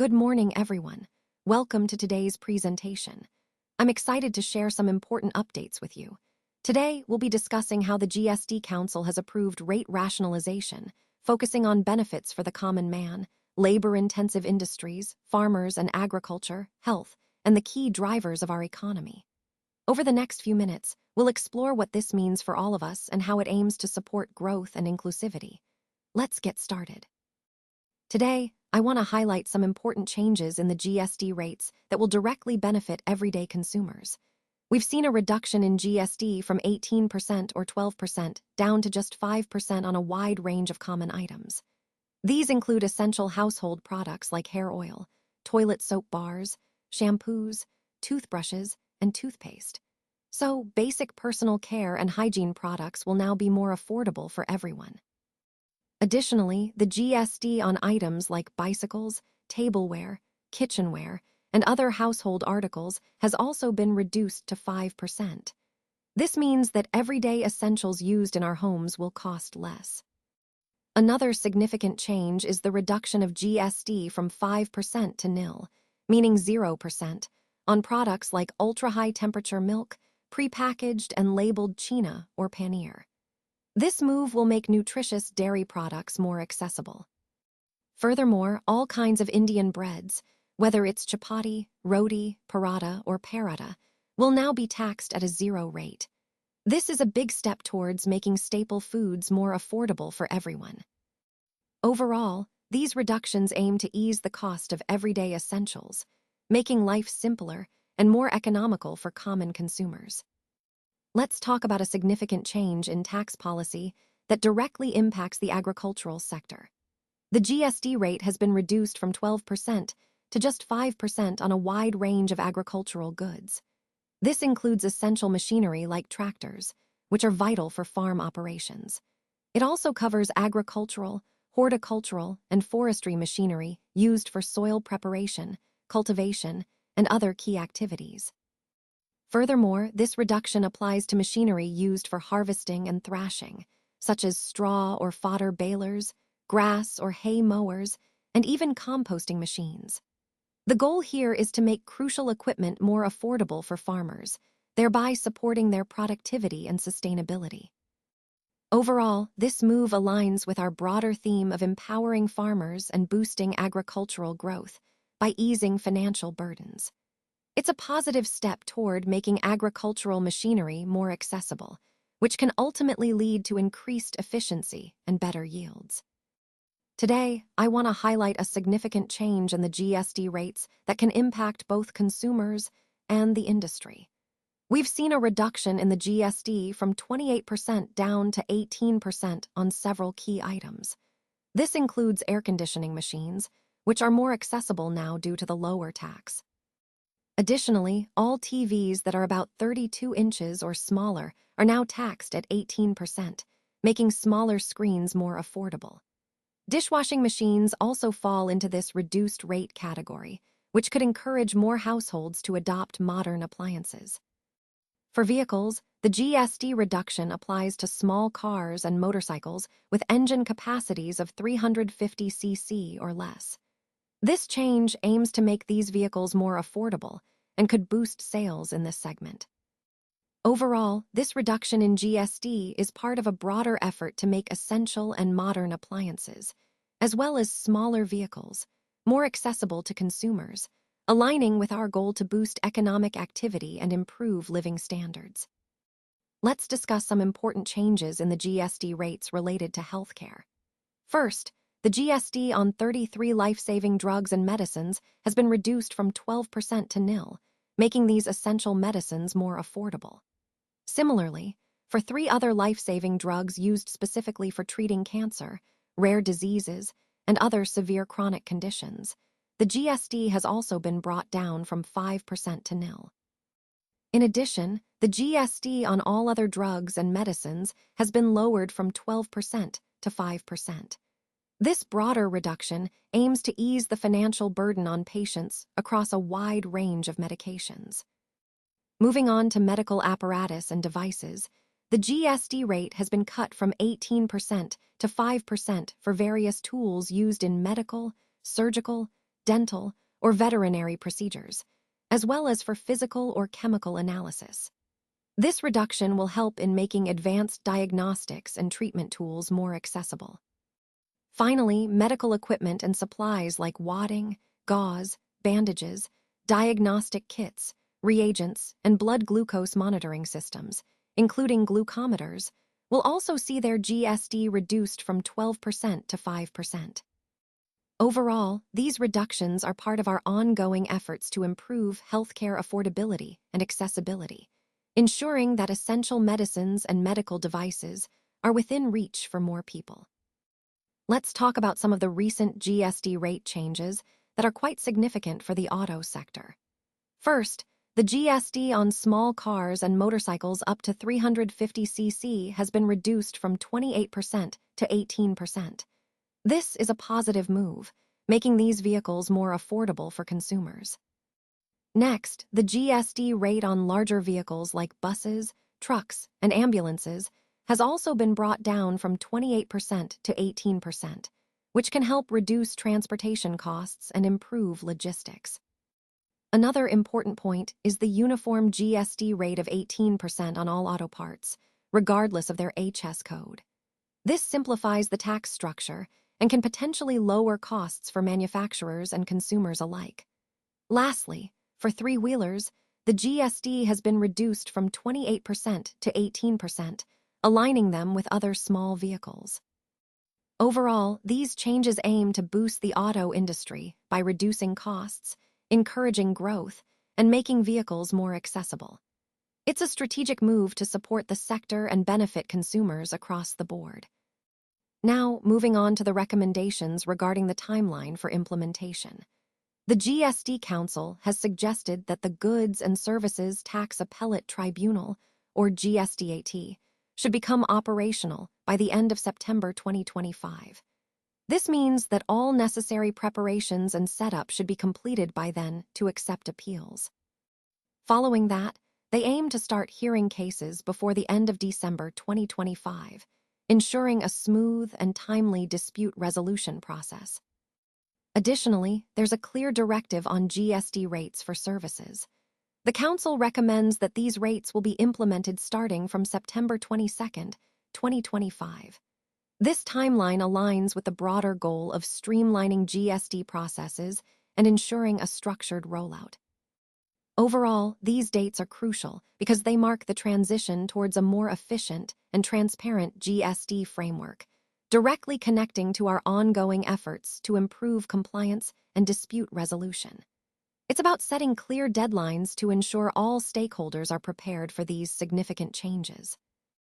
Good morning, everyone. Welcome to today's presentation. I'm excited to share some important updates with you. Today, we'll be discussing how the GST Council has approved rate rationalization, focusing on benefits for the common man, labor-intensive industries, farmers and agriculture, health, and the key drivers of our economy. Over the next few minutes, we'll explore what this means for all of us and how it aims to support growth and inclusivity. Let's get started. Today, I want to highlight some important changes in the GST rates that will directly benefit everyday consumers. We've seen a reduction in GST from 18% or 12% down to just 5% on a wide range of common items. These include essential household products like hair oil, toilet soap bars, shampoos, toothbrushes, and toothpaste. So, basic personal care and hygiene products will now be more affordable for everyone. Additionally, the GST on items like bicycles, tableware, kitchenware, and other household articles has also been reduced to 5%. This means that everyday essentials used in our homes will cost less. Another significant change is the reduction of GST from 5% to nil, meaning 0%, on products like ultra-high temperature milk, prepackaged and labeled China or paneer. This move will make nutritious dairy products more accessible. Furthermore, all kinds of Indian breads, whether it's chapati, roti, paratha, or paratha, will now be taxed at a 0 rate. This is a big step towards making staple foods more affordable for everyone. Overall, these reductions aim to ease the cost of everyday essentials, making life simpler and more economical for common consumers. Let's talk about a significant change in tax policy that directly impacts the agricultural sector. The GST rate has been reduced from 12% to just 5% on a wide range of agricultural goods. This includes essential machinery like tractors, which are vital for farm operations. It also covers agricultural, horticultural, and forestry machinery used for soil preparation, cultivation, and other key activities. Furthermore, this reduction applies to machinery used for harvesting and thrashing, such as straw or fodder balers, grass or hay mowers, and even composting machines. The goal here is to make crucial equipment more affordable for farmers, thereby supporting their productivity and sustainability. Overall, this move aligns with our broader theme of empowering farmers and boosting agricultural growth by easing financial burdens. It's a positive step toward making agricultural machinery more accessible, which can ultimately lead to increased efficiency and better yields. Today, I want to highlight a significant change in the GST rates that can impact both consumers and the industry. We've seen a reduction in the GST from 28% down to 18% on several key items. This includes air conditioning machines, which are more accessible now due to the lower tax. Additionally, all TVs that are about 32 inches or smaller are now taxed at 18%, making smaller screens more affordable. Dishwashing machines also fall into this reduced rate category, which could encourage more households to adopt modern appliances. For vehicles, the GST reduction applies to small cars and motorcycles with engine capacities of 350 cc or less. This change aims to make these vehicles more affordable and could boost sales in this segment. Overall, this reduction in GST is part of a broader effort to make essential and modern appliances, as well as smaller vehicles, more accessible to consumers, aligning with our goal to boost economic activity and improve living standards. Let's discuss some important changes in the GST rates related to healthcare. First, the GST on 33 life-saving drugs and medicines has been reduced from 12% to nil, making these essential medicines more affordable. Similarly, for 3 other life-saving drugs used specifically for treating cancer, rare diseases, and other severe chronic conditions, the GST has also been brought down from 5% to nil. In addition, the GST on all other drugs and medicines has been lowered from 12% to 5%. This broader reduction aims to ease the financial burden on patients across a wide range of medications. Moving on to medical apparatus and devices, the GST rate has been cut from 18% to 5% for various tools used in medical, surgical, dental, or veterinary procedures, as well as for physical or chemical analysis. This reduction will help in making advanced diagnostics and treatment tools more accessible. Finally, medical equipment and supplies like wadding, gauze, bandages, diagnostic kits, reagents, and blood glucose monitoring systems, including glucometers, will also see their GST reduced from 12% to 5%. Overall, these reductions are part of our ongoing efforts to improve healthcare affordability and accessibility, ensuring that essential medicines and medical devices are within reach for more people. Let's talk about some of the recent GST rate changes that are quite significant for the auto sector. First, the GST on small cars and motorcycles up to 350cc has been reduced from 28% to 18%. This is a positive move, making these vehicles more affordable for consumers. Next, the GST rate on larger vehicles like buses, trucks, and ambulances has also been brought down from 28% to 18%, which can help reduce transportation costs and improve logistics. Another important point is the uniform GST rate of 18% on all auto parts, regardless of their HS code. This simplifies the tax structure and can potentially lower costs for manufacturers and consumers alike. Lastly, for three-wheelers, the GST has been reduced from 28% to 18%, aligning them with other small vehicles. Overall, these changes aim to boost the auto industry by reducing costs, encouraging growth, and making vehicles more accessible. It's a strategic move to support the sector and benefit consumers across the board. Now, moving on to the recommendations regarding the timeline for implementation. The GST Council has suggested that the Goods and Services Tax Appellate Tribunal, or GSTAT, should become operational by the end of September 2025. This means that all necessary preparations and setup should be completed by then to accept appeals. Following that, they aim to start hearing cases before the end of December 2025, ensuring a smooth and timely dispute resolution process. Additionally, there's a clear directive on GST rates for services. The Council recommends that these rates will be implemented starting from September 22, 2025. This timeline aligns with the broader goal of streamlining GST processes and ensuring a structured rollout. Overall, these dates are crucial because they mark the transition towards a more efficient and transparent GST framework, directly connecting to our ongoing efforts to improve compliance and dispute resolution. It's about setting clear deadlines to ensure all stakeholders are prepared for these significant changes.